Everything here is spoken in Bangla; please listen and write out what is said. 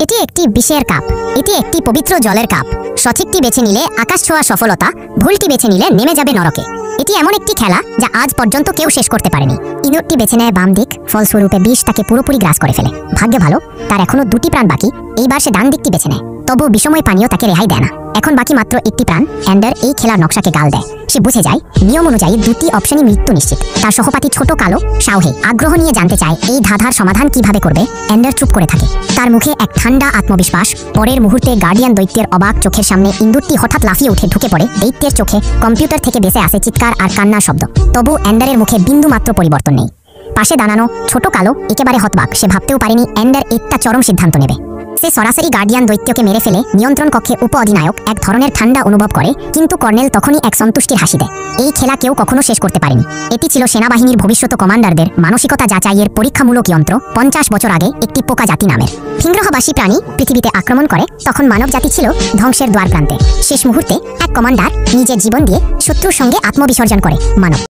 এটি একটি বিষের কাপ। এটি একটি পবিত্র জলের কাপ। সঠিকটি বেছে নিলে আকাশ ছোঁয়া সফলতা, ভুলটি বেছে নিলে নেমে যাবে নরকে। এটি এমন একটি খেলা যা আজ পর্যন্ত কেউ শেষ করতে পারেনি। ইঁদুরটি বেছে নেয় বাম দিক, ফলস্বরূপে বিষ তাকে পুরোপুরি গ্রাস করে ফেলে। ভাগ্যে ভালো, তার এখনো 2টি প্রাণ বাকি। এইবার সে ডান দিকটি বেছে নেয়, তবু বিষময় পানীয় তাকে রেহাই দেয় না। এখন বাকি মাত্র 1টি প্রাণ। অ্যান্ডার এই খেলার নকশাকে গাল দেয়। সে বুঝে যায় নিয়ম অনুযায়ী 2টি অপশনই মৃত্যু নিশ্চিত। তার সহপাঠী ছোট কালো শাওহে আগ্রহ নিয়ে জানতে চায় এই ধাঁধার সমাধান কিভাবে করবে। অ্যান্ডার চুপ করে থাকে, তার মুখে এক ঠান্ডা আত্মবিশ্বাস। পরের মুহূর্তে গার্ডিয়ান দৈত্যের অবাক চোখের সামনে ইঁদুরটি হঠাৎ লাফিয়ে উঠে ঢুকে পড়ে। দৈত্যের চোখে কম্পিউটার থেকে ভেসে আসে চিৎকার আর কান্নার শব্দ। তবু অ্যান্ডারের মুখে বিন্দু মাত্র পরিবর্তন নেই। পাশে দাঁড়ানো ছোট কালো একেবারে হতবাক। সে ভাবতেও পারেনি অ্যান্ডার একটা চরম সিদ্ধান্ত নেবে। সে সরাসরি গার্ডিয়ান দৈত্যকে মেরে ফেলে নিয়ন্ত্রণ কক্ষে উপ অধিনায়ক এক ধরনের ঠান্ডা অনুভব করে, কিন্তু কর্নেল তখনই এক সন্তুষ্টির হাসি দেয়। এই খেলা কেউ কখনো শেষ করতে পারেনি। এটি ছিল সেনাবাহিনীর ভবিষ্যৎ কমান্ডারদের মানসিকতা যাচাইয়ের পরীক্ষামূলক যন্ত্র। 50 বছর আগে একটি পোকা জাতি নামের ভিনগ্রহবাসী প্রাণী পৃথিবীতে আক্রমণ করে। তখন মানব জাতি ছিল ধ্বংসের দ্বারপ্রান্তে। শেষ মুহূর্তে এক কমান্ডার নিজের জীবন দিয়ে শত্রুর সঙ্গে আত্মবিসর্জন করে। মানব